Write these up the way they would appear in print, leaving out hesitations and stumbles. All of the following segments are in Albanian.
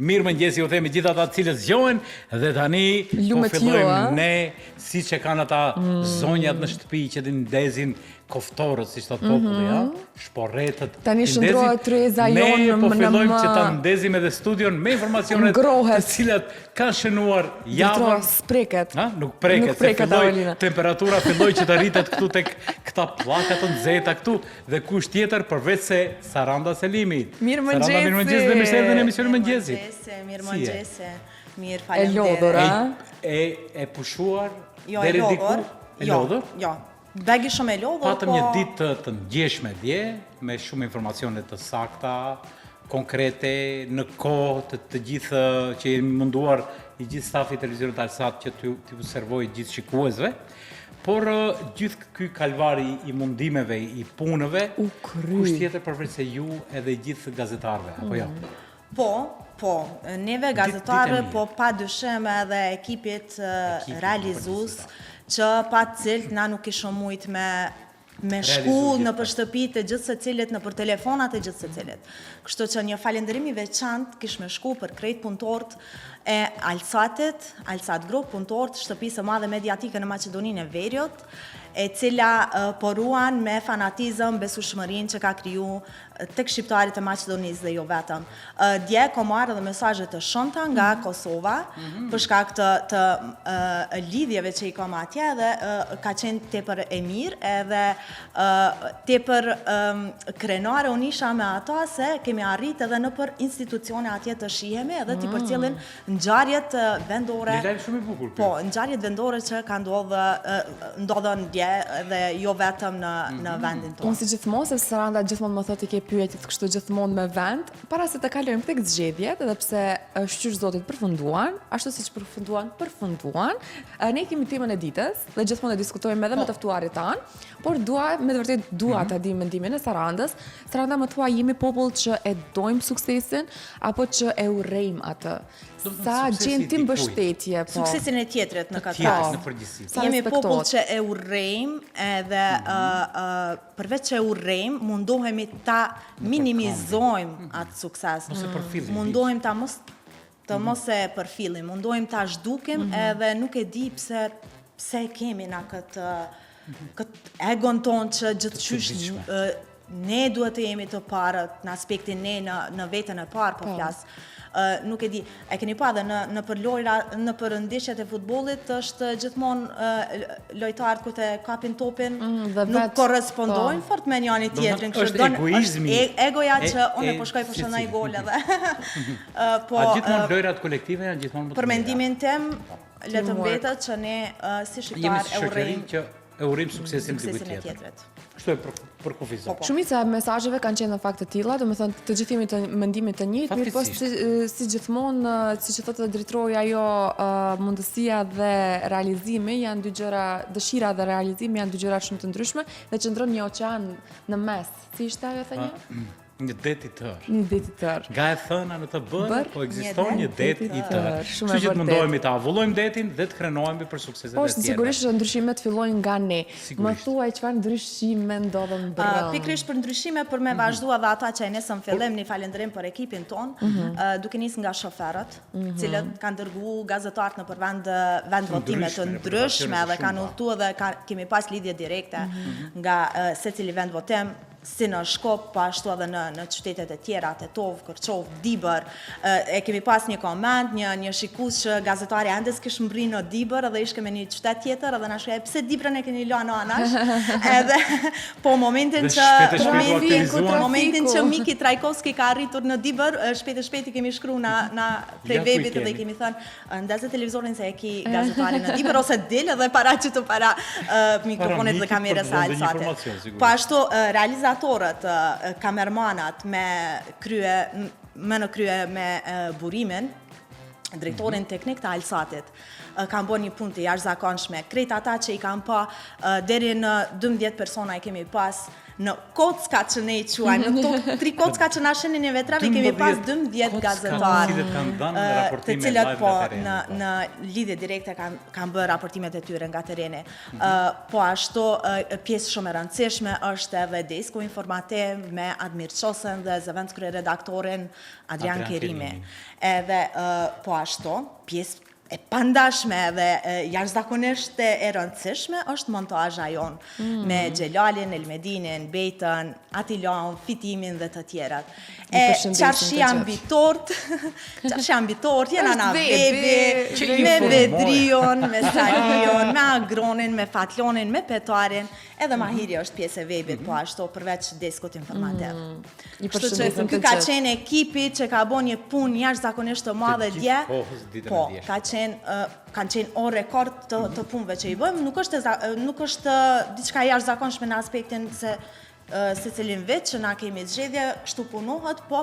Mirë mëngjesi, u themi gjithë ata të cilët zgjohen dhe tani po fillojmë ne siç e kanë ata zonjat në shtëpi që din ndezin koftorët, siç thot populli, ja? Shporretët. Tani shndrohet tryeza jonë ne po fillojmë që ta ndezim edhe studion me informacionet të cilat kanë shënuar javën. Spreket. Nuk preket, se filloi temperatura filloi që të rritet këtu tek këta pllaka të nxehta këtu dhe kush tjetër përveç se Saranda Selimi. Mirëmëngjesi. Mirëmëngjesi dhe mirëserdhje në emisionin Mëngjesit. Mirëmëngjesi. Mirë, faleminderit. E lodhur, e pushuar deri diku? E lodhur? Jo. Begi shumë e lodhur, Patëm një ditë të ndjeshme dje, me shumë informacione të sakta, konkrete, në kohë të gjithë që jemi munduar i gjithë stafi televizionit Alsat që t'ju servoj gjithë shikuesve, por gjithë ky kalvari i mundimeve, i punëve, kush tjetër përveç se ju edhe gjithë gazetarëve, apo jo? Po, neve gazetarëve, po pa dyshim edhe ekipit realizues, që pa të cilët na nuk ishëm mujt me shku në për shtëpit e gjithë se cilit, në për telefonat e gjithë se cilit. Kështu që një falenderim i veçantë kish me shku për krejt punëtorët e Alsatit, Alsat Group, punëtorët shtëpisë madhe mediatike në Maqedoninë e Veriut, e cila poruan me fanatizëm besueshmërinë që ka kriju tek shqiptarit e Maqedonisë dhe jo vetëm. Dje ko marrë edhe mesazhe të shumta nga Kosova për shkak të lidhjeve që i kam atje dhe ka qenë tepër e mirë edhe tepër krenare unë isha me ata se kemi arrit edhe në për institucione atje të shihemi edhe t'i përcjellin ngjarjet vendore. Një lajm shumë i bukur. Po, ngjarjet vendore që ka ndodhën dje dhe jo vetëm në vendin tonë. Unë si gjithmonë, se Saranda gjithmonë më thotë i ke pyetjet kështu gjithmonë me vend, para se të kalojmë tek zgjedhjet, edhe pse shqyr zotit përfunduan, ashtu siç përfunduan, ne kemi temën e ditës dhe gjithmonë e diskutojmë edhe me të ftuarit tanë, por me të vërtet dua ta di mendimin e Sarandës. Saranda, më thua, jemi popull që e dojmë suksesin apo që e urrejmë atë? Sa gjen ti mbështetje, po. Suksesin e tjetrit në këtë rast. Jemi popull që e urrejmë edhe përveç që e urrejmë, mundohemi ta minimizojmë atë sukses. Mundohemi të mos e përfillim, mundohemi ta zhdukim edhe nuk e di pse kemi na këtë egon ton që gjithçysh ne duhet të jemi të parët në aspektin ne në veten e parë po flas. Nuk e di, e keni pa dhe në për lojra, në për ndeshjet e futbollit është gjithmonë lojtarët ku të kapin topin nuk korrespondojnë fort me njëri tjetrin. Është egoizmi. Është egoja që unë po shkoj për shënoj gol edhe. A gjithmonë lojrat kolektive janë gjithmonë më të mira? Për mendimin tim, le të mbetet që ne si shqiptar e urrejmë e urrim suksesin e tjetrit. Kështu e përkufizoj. Shumica e mesazheve kanë qenë në fakt të tilla, domethënë të gjithë jemi të mendimit të njëjtë, mirë po si gjithmonë, siç e thotë drejtori, ajo mundësia dhe realizimi janë dy gjëra, dëshira dhe realizimi janë dy gjëra shumë të ndryshme dhe qëndron një oqean në mes. Si ishte ajo thënia? Një det i tërë. Një det i tërë. Nga e thëna në të bërë, po ekziston një det i tërë. Shumë e vërtetë. Që mundohemi ta avullojmë detin dhe të krenohemi për sukseset e tjera. Po, sigurisht ndryshimet fillojnë nga ne. Më thuaj çfarë ndryshime ndodhen brenda. Pikërisht për ndryshime, për me vazhdua dhe ata që e nesër fillim, një falenderim për ekipin ton, duke nisë nga shoferët, cilët kanë dërgu gazetarët në për vend votime të ndryshme dhe kanë udhëtuar dhe kemi pas lidhje direkte nga secili vend votim, si në Shkop, po ashtu edhe në qytetet e tjera, Tetov, Kërçov, Dibër. E kemi pas një koment, një shikues që gazetari ende s'kish mbri në Dibër edhe ishke me një qytet tjetër edhe na shkruaj pse Dibrën e keni lënë anash. Edhe po momentin që Miki Trajkovski ka arritur në Dibër, shpejt e kemi shkruar na prej webit dhe i kemi thënë ndazë televizorin se e ki gazetari në Dibër ose del edhe para mikrofonit dhe kamerës së Alsatit. Po ashtu realizatorët, kamermanat me në krye me burimin, drejtorin teknik të Alsatit, kanë bërë një punë të jashtëzakonshme. Krejt ata që i kanë pa deri në 12 persona i kemi pas në kocka që ne i quajmë, në këto 3 kocka që na shenin e vetrave, kemi pas 12 gazetarë, të cilët po në lidhje direkte kanë bërë raportimet e tyre nga tereni. Po ashtu, pjesë shumë e rëndësishme është edhe desko informativ me Admir Qosën dhe zëvend kryeredaktorin Adrian Kerimi. Edhe po ashtu, pjesë e pandashme dhe jashtëzakonisht e rëndësishme është montazha jonë me Xhelalin, Elmedinin, Bejtën, Atilaun, Fitimin dhe të tjerat. Qarshia mbi tort, jena na Bebi, me Vedrion, me Salion, me Agronin, me Fatlonin, me Petarin, edhe Mahiri është pjesë e Vebit, po ashtu përveç deskut informativ. Kështu që ky ka qenë ekipi që ka bën një punë jashtëzakonisht të madhe dje, po, kanë qenë orë rekord të punëve që i bëjmë, nuk është diçka jashtëzakonshme në aspektin se cilin vit që na kemi zgjedhje, kështu punohet, po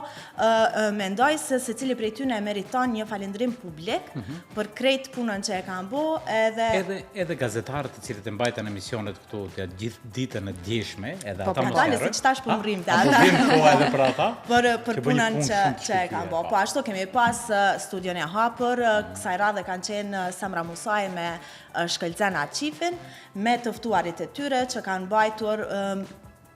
mendoj se secili prej tyre e meriton një falendrim publik për krejt punën që e kanë bërë edhe gazetarët të cilët e mbajtën emisionet këtu gjithë ditën e djeshme, edhe ata më dalë se çtash po mrim te edhe për ata. Për punën që e kanë bërë. Po ashtu kemi pas studion e hapur, kësaj radhe kanë qenë Samra Musaj me Shkëlzen Arqifin, me të ftuarit e tyre që kanë mbajtur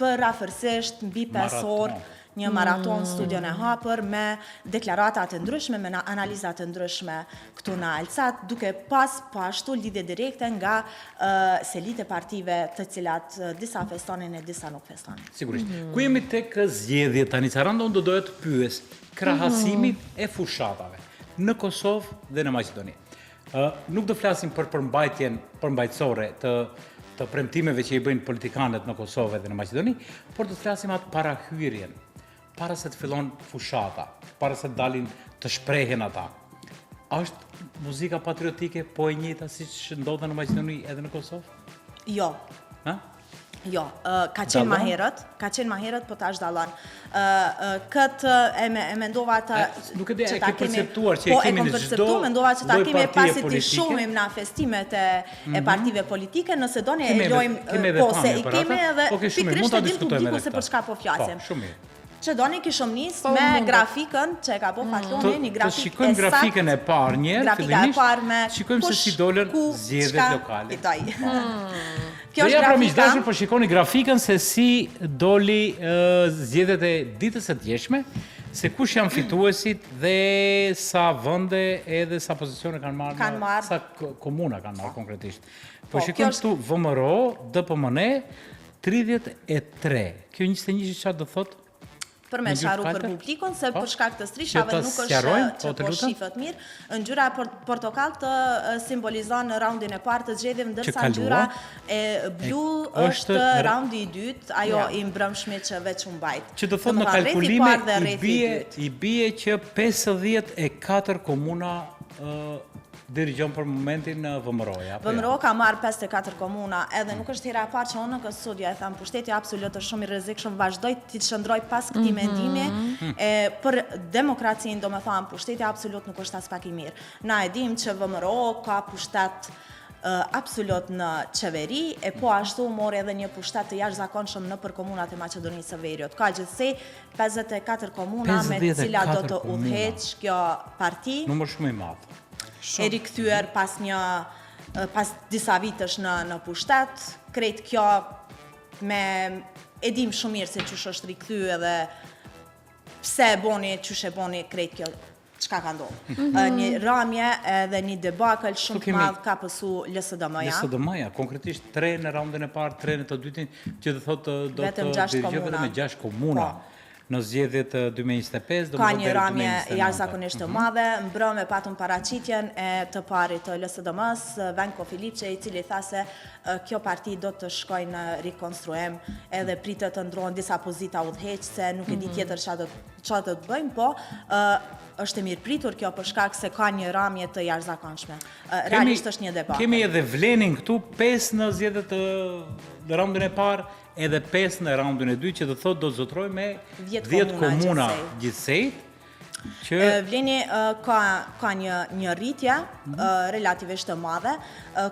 për rafërsisht mbi 5 orë një maraton studion e hapur me deklarata të ndryshme, me analizat të ndryshme këtu në Alcat, duke pas po ashtu lidhje direkte nga selit e partive të cilat disa festonin e disa nuk festonin. Sigurisht. Ku jemi tek zgjedhjet tani, Saranda, unë do doja të pyes krahasimit e fushatave në Kosovë dhe në Maqedoni. Nuk do flasim për përmbajtjen përmbajtësore të premtimeve që i bëjnë politikanët në Kosovë dhe në Maqedoni, por do të flasim atë parahyrjen, para se të fillon fushata, para se të dalin të shprehen ata. Është muzika patriotike po e njëjta siç ndodhen në Maqedoni edhe në Kosovë? Jo. Jo, ka qenë ma herët, po tash dallon. Këtë e mendova ta nuk e di, e ke perceptuar që e kemi në çdo mendova që ta kemi pasi të shohim në festimet e partive politike, nëse doni e lojmë po se i kemi edhe pikërisht e dim publiku se për çka po flasim. Shumë mirë. Që doni kishëm nisë me grafikën që e ka po Fatloni, një grafik të shikojmë grafikën e parë njerë, fillimisht, shikojmë se si dolën zgjedhjet lokale. Kjo është grafika. Po shikoni grafikën se si doli zgjedhjet e ditës së djeshme, se kush janë fituesit dhe sa vende edhe sa pozicione kanë marrë, sa komuna kanë marrë konkretisht. Po shikojmë këtu VMRO, DPMN 33. Kjo 21 çfarë do thotë? Për me sharu për publikon, se për shkak të strishave nuk është që po shifët mirë. Ngjyra portokall të simbolizon në raundin e parë të zgjedhjeve, ndërsa ngjyra e blu është raundi i dytë, ajo i mbrëmshmit që veç u mbajt. Që do thotë në kalkulime i bie që 54 komuna dirigjon për momentin VMRO-ja. VMRO ka marrë 54 komuna, edhe nuk është hera e parë që unë në këtë studio e tham, pushteti absolut është shumë i rrezikshëm, vazhdoj të çndroj pas këtij mendimi, për demokracinë, domethënë, pushteti absolut nuk është as pak i mirë. Na e dim që VMRO ka pushtet absolut në qeveri, e po ashtu mori edhe një pushtet të jashtëzakonshëm në për komunat e Maqedonisë së Veriut. Ka gjithsej 54 komuna me të cilat do të udhëheq kjo parti. Numër shumë i madh. E rikthyer pas disa vitësh në pushtet, krejt kjo e dim shumë mirë se çush është rikthyer edhe pse e boni, çush e boni krejt kjo, çka ka ndodhur. Një ramje edhe një debakël shumë të madh ka pësu LSDM-ja. LSDM-ja, konkretisht 3 në raundin e parë, 3 në të dytin, që do thotë do të dirigjojë vetëm me 6 komuna. Në zgjedhjet 2025, ka një ramje jashtëzakonisht të madhe, mbrëmje patëm paraqitjen e të parit të LSDM-s, Venko Filipçe, i cili tha se kjo parti do të shkojë në rikonstruim, edhe pritet të ndrohen disa pozita udhëheqëse, nuk e di tjetër çfarë do të bëjmë, po është e mirë pritur kjo për shkak se ka një ramje të jashtëzakonshme. Realisht është një debat. Kemi edhe vlenin këtu 5 në zgjedhjet në raundin e parë, edhe 5 në raundin e dytë, që do thotë do zotroj me 10 komuna gjithsej. Vleni ka një rritje relativisht të madhe.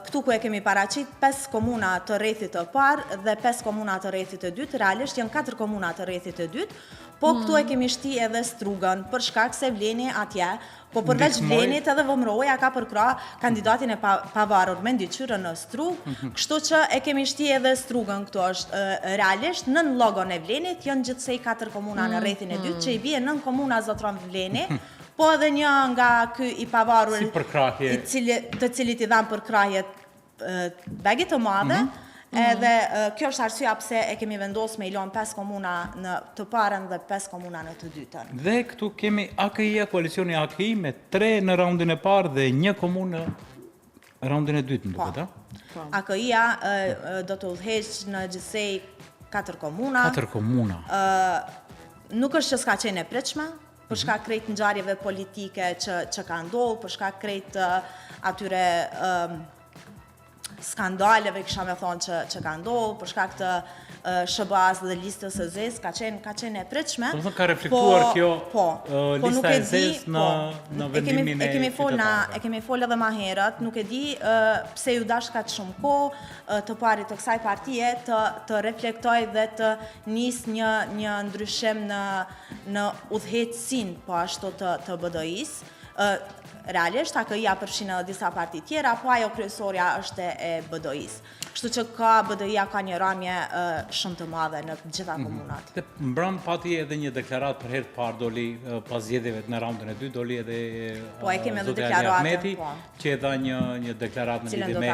Këtu ku e kemi paraqit 5 komuna të rrethit të parë dhe 5 komuna të rrethit të dytë, realisht janë 4 komuna të rrethit të dytë, po këtu e kemi shti edhe Strugën, për shkak se Vleni atje, po përveç Vlenit edhe Vëmroja ka përkra kandidatin e pavarur me ndyqyrën në Strugë, kështu që e kemi shti edhe Strugën këtu është realisht, nën logon e Vlenit janë gjithsej 4 komuna në rrethin e dytë, që i bie 9 komuna zotron Vleni, po edhe një nga ky i pavarur, të cilit i dhanë përkrahje begit të madhe, edhe kjo është arsyeja pse e kemi vendosur me i lënë 5 komuna në të parën dhe 5 komuna në të dytën. Dhe këtu kemi AKI-a, koalicioni AKI me 3 në raundin e parë dhe 1 komunë në raundin e dytë, më duket, a? AKI-a do të udhëheq në gjithsej 4 komuna. 4 komuna. Nuk është që s'ka qenë e pritshme, për shkak krejt ngjarjeve politike që ka ndodhur, për shkak krejt atyre skandaleve, kisha me thonë që ka ndodhur, për shkak të SBA-s dhe listës së zezë, ka qenë e pritshme. Do të thonë ka reflektuar kjo lista e zezë në vendimin e qytetarëve. E kemi folë edhe ma herët, nuk e di pse ju dash ka shumë kohë të parit të kësaj partie të reflektoj dhe të nis një ndryshim në udhëheqësinë po ashtu të BDI-s. Realisht, AKI-a përfshin edhe disa parti tjera, po ajo kryesorja është e BDI-s. Kështu që BDI-a ka një ramje shumë të madhe në gjitha komunat. Dhe mbram pati edhe një deklarat për herë të parë doli pas zgjedhjeve në raundin e dytë, doli edhe zoti Ali Ahmeti, që e dha një deklarat në lidhje me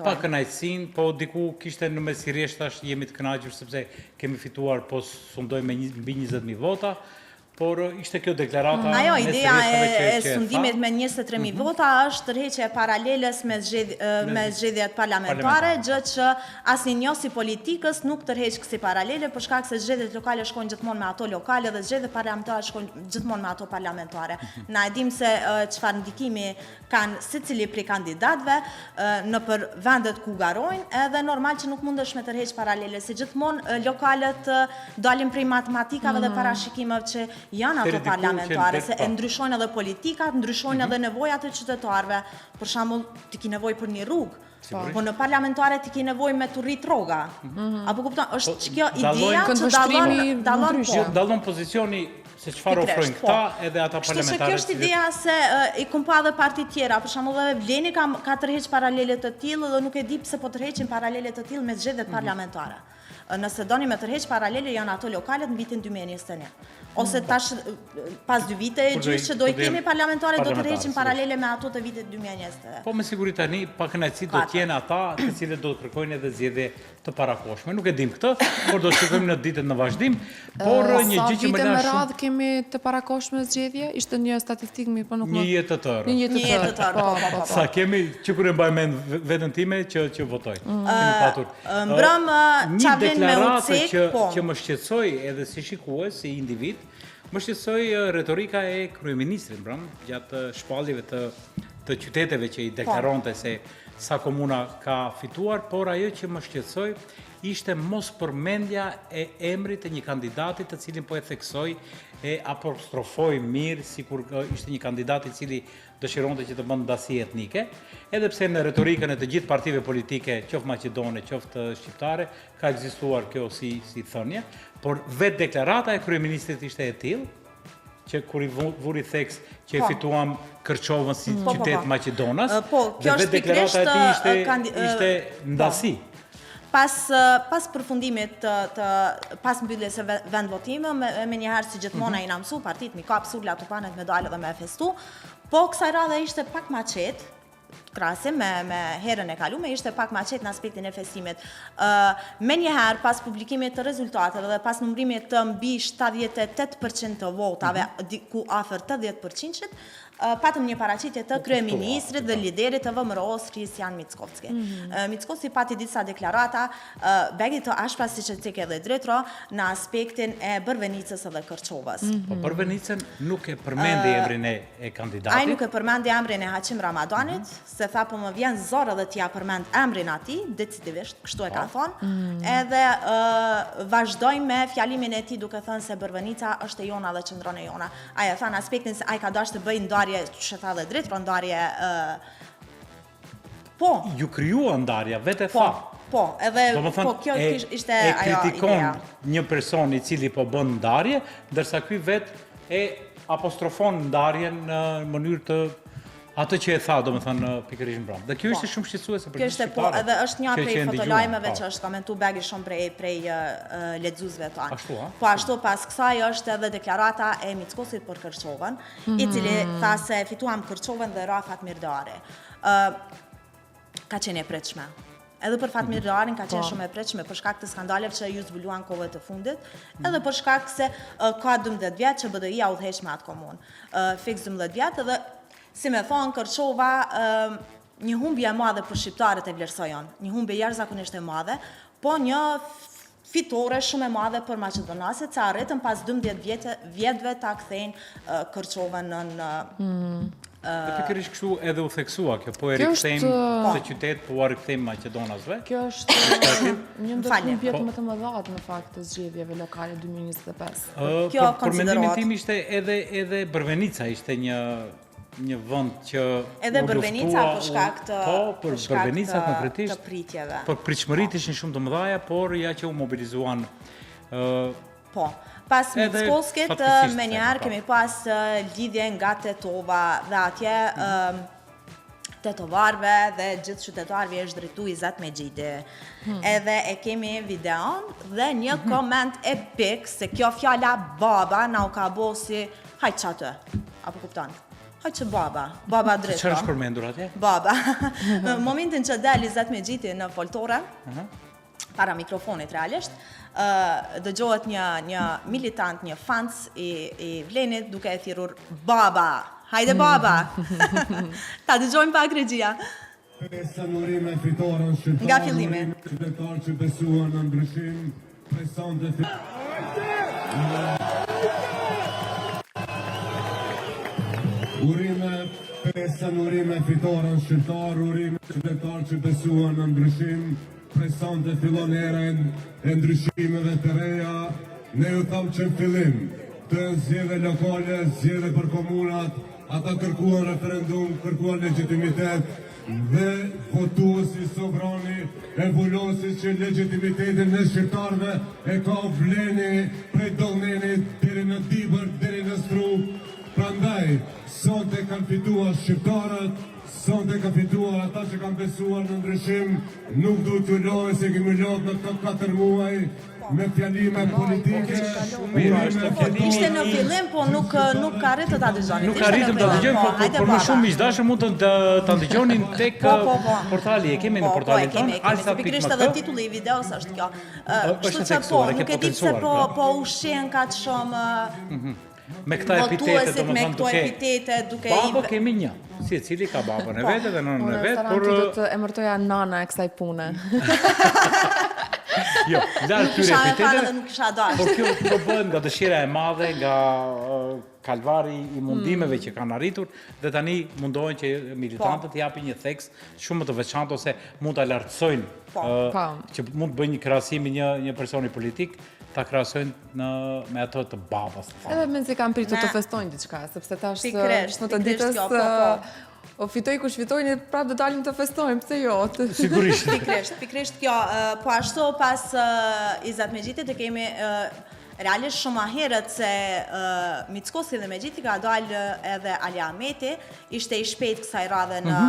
pa kënaqësinë, po diku kishte në mes i rreshtash jemi të kënaqur sepse kemi fituar po sundoj me mbi 20.000 vota. Por ishte kjo deklarata... Ajo, ideja e sundimit me 23.000 vota është tërheqje paraleles me zgjedhjet parlamentare, gjë që asnjë njeri si politikës nuk tërheq kësi paralele, për shkak se zgjedhjet lokale shkojnë gjithmonë me ato lokale dhe zgjedhjet parlamentare shkojnë gjithmonë me ato parlamentare. Na e dim se çfarë ndikimi kanë secili prej kandidatëve nëpër vendet ku garojnë, edhe normal që nuk mundesh me tërheq paralele, se gjithmonë lokalet dalin prej matematikave dhe parashikimeve që janë ato parlamentare, se e ndryshojnë edhe politikat, ndryshojnë edhe nevojat e qytetarëve. Për shembull, ti ke nevojë për një rrugë, po në parlamentare ti ke nevojë me të rrit rroga. Apo kupton, është kjo ideja që dallon pozicioni se çfarë ofrojnë këta edhe ata parlamentarë. Kështu që kjo është ideja se i kumpa edhe parti tjera, për shembull edhe Vleni ka tërheq paralele të tillë dhe nuk e di pse po tërheqin paralele të tillë me zgjedhjet parlamentare. Nëse doni me tërheq paralele janë ato lokalet në vitin 2021. Ose tash pas 2 vite e gjysmë që do i kemi parlamentare do të tërheqin paralele me ato të vitit 2020. Po me siguri tani pa kënaqësi do të jenë ata të cilët do të kërkojnë edhe zgjedhje të parakohshme. Nuk e dim këtë, por do të shikojmë në ditët në vazhdim. Por një gjë që më la shumë radh kemi të parakohshme zgjedhje, ishte një statistikë mirë, po nuk një jetë të tërë. Një jetë të tërë. Sa kemi që kur e mbaj mend veten time që votoj. Kemi patur. Mbrëm çavlen me ucek, po. Që më shqetësoi edhe si shikues, si individ, më shqetësoi retorika e kryeministrit, gjatë shpalljeve të qyteteve që i deklaronte se sa komuna ka fituar, por ajo që më shqetësoi ishte mos përmendja e emrit të një kandidati të cilin po e theksoi e apostrofoi mirë, sikur ishte një kandidat i cili dëshironte që të bënte ndasi etnike, edhe pse në retorikën e të gjithë partive politike, qoftë maqedone, qoftë shqiptare, ka ekzistuar kjo si thënie, por vetë deklarata e kryeministrit ishte e tillë, që kur i vuri theks që e fituam Kërçovën si qytet Maqedonas, dhe vetë deklarata e tij ishte ndasi. Pas përfundimit pas mbylljes së vendvotimit, me njëherë si gjithmonë ai na mësu partit mi kap sulla të panet medalë dhe me festu, po kësaj radhe ishte pak ma qetë, krahasim me herën e kaluar, ishte pak ma qetë në aspektin e festimit. Me njëherë pas publikimit të rezultateve dhe pas numërimit të mbi 78% të votave, ku afër 80%, patëm një paraqitje të kryeministrit dhe liderit të VMRO-s Kristian Mickovski. Mickovski pati disa deklarata begi të ashpra siç e tek edhe drejtro në aspektin e Bërvenicës dhe Kërçovës. Po Bërvenicën nuk e përmendi emrin e kandidatit. Ai nuk e përmendi emrin e Haqim Ramadanit, se tha po më vjen zor edhe t'ja përmend emrin atij, decisivisht, kështu e ka thonë. Edhe vazhdojmë me fjalimin e tij duke thënë se Bërvenica është e jona dhe qendron e jona. Ai e tha në aspektin se ai ka dashur të bëjë ndarje, që tha dhe drejt, ndarje po. Ju kryua ndarja, vetë tha. Po, edhe po kjo ishte ajo idea. E kritikon një person i cili po bën ndarje, ndërsa ky vetë e apostrofon ndarjen në mënyrë të atë që e tha, domethënë pikërisht në brand. Dhe kjo ishte shumë shqetësuese për gjithë shqiptarët. Kjo ishte edhe është një prej fotolajmeve që është komentuar begi shumë prej lexuesve tonë. Ashtu, a? Po ashtu pas kësaj është edhe deklarata e Mickovskit për Kërçovën, i cili tha se fituam Kërçovën dhe ra Fatmir Deari. Ka qenë e pritshme. Edhe për Fatmir Dearin ka qenë shumë e pritshme për shkak të skandaleve që ju zbuluan kohëve të fundit, edhe për shkak se ka 12 vjet që BDI-a udhëheq me atë komunë. Fiks 12 vjet edhe si me thonë, Kërçova një humbje e madhe për shqiptarët e vlerësojon, një humbje jashtëzakonisht e madhe, po një fitore shumë e madhe për maqedonaset, se arritën pas 12 vjetëve ta kthejnë Kërçovën në pikërisht kështu edhe u theksua kjo, po e rikthejmë të qytet, po u rikthejmë Maqedonasve. Kjo është një ndër humbjet më të mëdha në fakt të zgjedhjeve lokale 2025. Për mendimin tim ishte edhe Bërvenica ishte një vend që edhe Bërvenica për shkak të për Bërvenica konkretisht të pritjeve. Për pritshmëritë ishin shumë të mëdha, por ja që u mobilizuan po. Pas Mickovskit me njëherë kemi pas lidhje nga Tetova dhe atje tetovarve dhe gjithë qytetarëve është drejtu Izet Mexhiti. Edhe e kemi videon dhe një koment epik se kjo fjala baba na u ka bo si hajt qatë, apo kupton? Hajt që baba drejto. Çfarë është përmendur atje? Baba. Në momentin që del Izet Mexhiti në foltore, para mikrofonit realisht, dëgjohet një militant, një fans i Vlenit duke e thirrur baba. Hajde baba. Ta dëgjojmë pak regjia. Nga fillimi. Qytetarë që besuan në ndryshim, presante urime fitoren shqiptar, urime qytetarë që besuan në ndryshim, presante fillon era e ndryshimeve të reja. Ne ju thamë që në fillim të zgjedhje lokale, zgjedhje për komunat, ata kërkuan referendum, kërkuan legitimitet dhe votuesi sovrani e vullosi që legitimitetin në shqiptarve e ka Vleni prej Dollnenit deri në Dibër, deri në Strug. Prandaj, sot e kanë fituar shqiptarët, sot e kanë fituar ata që kanë besuar në ndryshim, nuk du të lojë se kemi lojë në këto 4 muaj me fjalime politike. Ishte në fillim, po nuk arritë të ta dëgjoni. Nuk arritëm të dëgjojmë, por më shumë miqdashë mund të ta dëgjonin tek portali. E kemi në portalin tonë, alsa.mk. Pikërisht edhe titulli i videos është kjo. Kështu që po, nuk e di se po ushqen kaq shumë me këta epitete, domethënë duke baba kemi një, si e cili ka babën e vetë dhe nënën e vetë, por do të emërtoja nana e kësaj pune. Jo, larg këtyre epiteteve, nuk kisha dashur. por kjo bëhet nga dëshira e madhe, nga kalvari i mundimeve që kanë arritur dhe tani mundohen që militantët japin një theks shumë të veçantë ose mund ta lartësojnë që mund të bëjnë një krahasim një personi politik, ta krahasojnë me ato të babas. Edhe mezi kanë pritur të festojnë diçka, sepse tash në të ditës o fitoj kush fitojnë, prapë do dalim të festojmë, pse jo? Sigurisht. Pikrisht kjo, po ashtu pas Izet Mexhitit e kemi realisht shumë ma herët se Mickovski dhe Mexhiti ka dalë edhe Ali Ahmeti, ishte i shpejt kësaj radhe në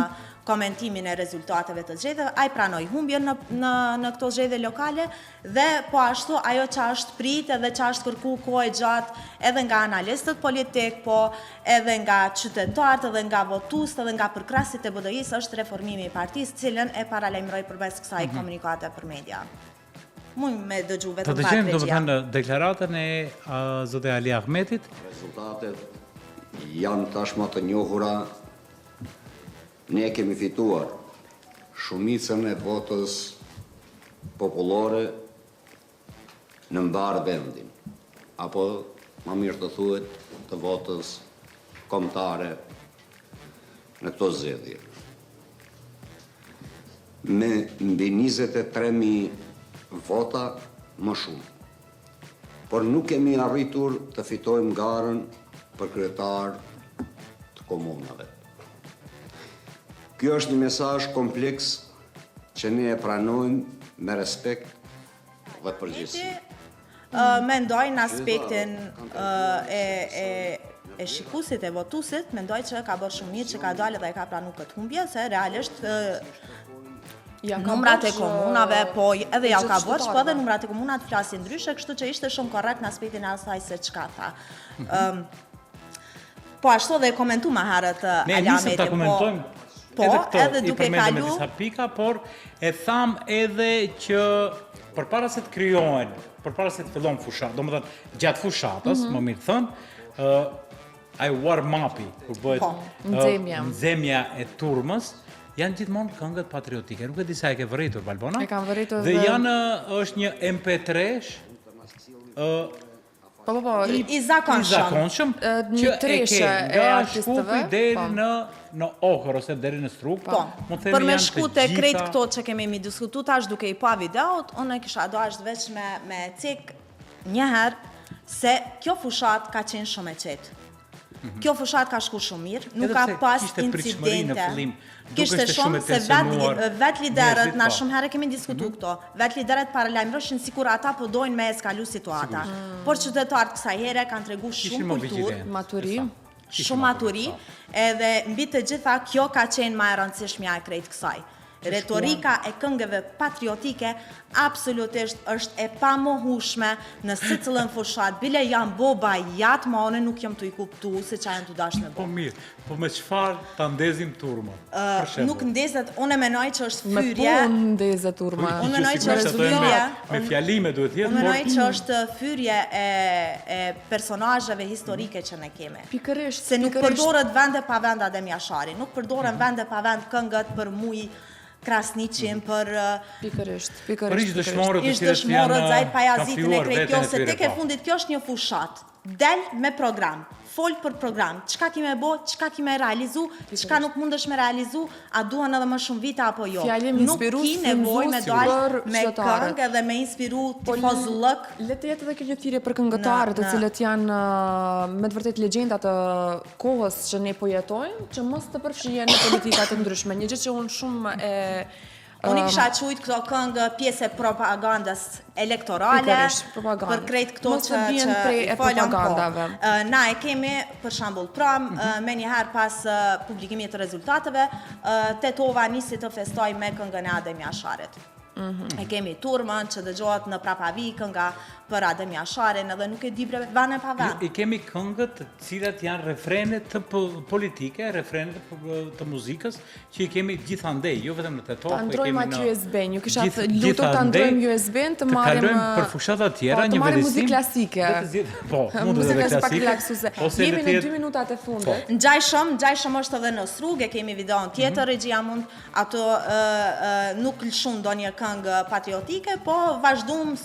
komentimin e rezultateve të zgjedhjeve, ai pranoi humbjen në këto zgjedhje lokale dhe po ashtu ajo që është prit edhe që është kërku kohë gjatë edhe nga analistët politik, po edhe nga qytetarët, edhe nga votuesit, edhe nga përkrasit e BDI-s është reformimi i partisë, cilën e paralajmëroi përmes kësaj komunikate për media. Mund me dëgju vetëm pak regjia. Të dëgjojmë deklaratën e zotit Ali Ahmetit. Rezultatet janë tashmë të njohura, ne kemi fituar shumicën e votës popullore në mbar vendin, apo më mirë të thuhet të votës kombëtare në këto zgjedhje. Me mbi 23.000 vota më shumë. Por nuk kemi arritur të fitojmë garën për kryetar të komunave. Kjo është një mesazh kompleks që ne e pranojmë me respekt dhe përgjegjësi. Mendoj në aspektin e shikuesit e votuesit, mendoj që ka bërë shumë mirë që ka dalë dhe ka pranuar këtë humbje, se realisht numrat e komunave, po edhe ja ka bërë, po edhe numrat e komunat flasin ndryshe, kështu që ishte shumë korrekt në aspektin e asaj se çka tha. Po ashtu dhe komentu ma herët Ne nisëm ta komentojmë edhe duke kalu me disa pika, por e tham edhe që përpara se të krijohen, përpara se të fillon fushat, domethënë gjatë fushatës, më mirë thënë, ai warm-upi, kur bëhet nxemja e turmës, janë gjithmonë këngët patriotike. Nuk e di sa e ke vërejtur, Valbona. E kam vërejtur dhe janë, është një MP3-sh, i zakonshëm, që e ke nga Shkupi deri në Ohër ose deri në Struk. Për me shku të krejt këto që kemi mi diskutu tash duke i pa videot, unë e kisha dashur veç me cik njëherë se kjo fushat ka qenë shumë e qetë. Kjo fushat ka shku shumë mirë, nuk ka pas incidente. Kishte shumë se vet liderët, na shumë herë kemi diskutu këto, vet liderët paralajmëroshin sikur ata po dojnë me eskalu situata. Por qytetarët kësaj here kanë tregu shumë kulturë, maturi, shumë maturi, edhe mbi të gjitha kjo ka qenë më e rëndësishmja e krejt kësaj. Retorika e këngëve patriotike absolutisht është e pamohueshme në secilën fushat. Bile janë boba jatë, ma one nuk jam të i kuptu se qa janë të dashë me bo. Po mirë, po me qëfar të ndezim turma? Nuk ndezet, unë menoj që është fyrje. Me punë ndezet turma. Unë menoj që është fyrje. Me fjalime duhet jetë. Unë menoj që është fyrje e personazheve historike që ne keme. Pikërisht. Se nuk përdoret vende pa vend Adem Jashari, nuk përdoren vende pa vend këngët për muj Krasniqin, për Pikërisht. Ishtë dëshmorët, Zajt Pajazitin e krejt kjo, se tek e fundit kjo është një fushat. Del me program, fol për program, qka kime bo, qka kime realizu, qka nuk mundesh me realizu, a duhen edhe më shumë vita apo jo. Nuk ki nevoj me dalë me këngë dhe me inspiru tifozllëk. Le të jetë edhe kjo një thirrje për këngëtarët, të cilët janë me të vërtet legjendat të kohës që ne po jetojmë, që mos të përfshihen në politika të ndryshme. Një gjë që unë shumë Unë i kisha qujtë këto këngë pjesë propagandës elektorale, për krejt këto që folëm po. Na e kemi, për shambull, pram, me njëherë pas publikimit të rezultateve, Tetova nisi të festoj me këngën e Adem Jasharit. E kemi turmën që dëgjohet në Prapavi, kënga për Adem Jasharin, edhe nuk e di bre vane pa vane. I kemi këngët të cilat janë refrene të politike, refrene të muzikës, që i kemi gjithandej, jo vetëm në Tetova. Ta ndrojmë atë USB-n, ju kisha lutur ta ndrojmë USB-n të marrim... Të kalojmë për fushat tjera, një të marrim vendisim... muzikë klasike. Po, mundet edhe klasike. Jemi në 2 minutat e fundit. Ngjajshëm është edhe në Strug, e kemi videon tjetër, regjia mund, ato nuk lëshun do një këngë patriotike, po vazhdum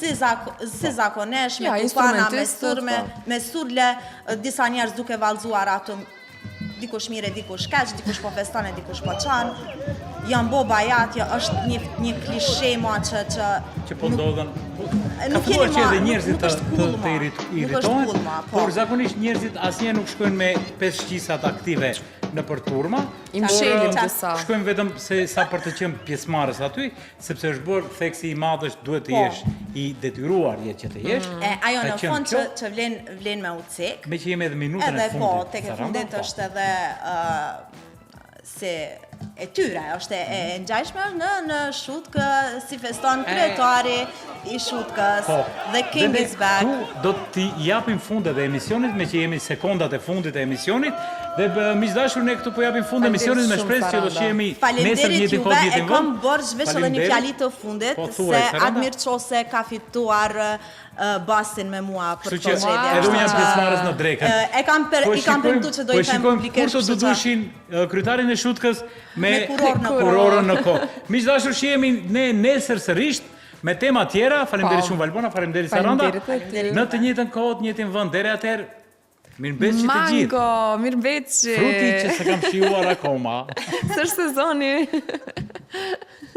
si zakonesh, me kupana, me surle, disa njerëz duke vallëzuar ato, dikush mire, dikush keq, dikush po festone, dikush po qan. Janë boba jatja, është një klishe ma që po ndodhen. Ka Nuk thuar që edhe njerëzit të irritohen, por zakonisht njerëzit asnjëherë nuk shkojnë me 5 shqisat aktive në për turma, shkojmë vetëm se sa për të qenë pjesëmarrës aty, sepse është bërë theksi i madh është duhet të jesh i detyruar jetë që të jesh. Ajo në fund që vlen me ucek. Me që jemi edhe minutën e fundit. Edhe po, tek e fundit është edhe se e tyre, është e ngjashme në shutkë si feston kryetari i shutkës, The King is Back. Tu do t'i japim fundet e emisionit, me që jemi sekondat e fundit e emisionit, Dhe miqdashur, ne këtu po japim fund emisionit me shpresë që do shihemi nesër në Faleminderit njëjtin kohë, juve, në e njëjtin kam vend. borxh veç edhe një fjali të fundit, Po, se thuaj, Serena. Admir Qose ka fituar basin me mua për Kështu këtë që zgjedhje. edhe unë jam pjesëmarrës në drekën. I kam premtu që do i them publikisht. Kurso do dushin kryetarin e Shutkës me kuror në kurorën në kohë. Miqdashur, shihemi ne nesër sërish me tema tjera. Faleminderit shumë Valbona, faleminderit Saranda. Faleminderit. Në të njëjtën kohë, të njëjtin vend. Deri atëherë, mirëmbëjtje të gjithë. Mango, mirëmbëjtje. Fruti që se kam shijuar akoma. Sër sezoni.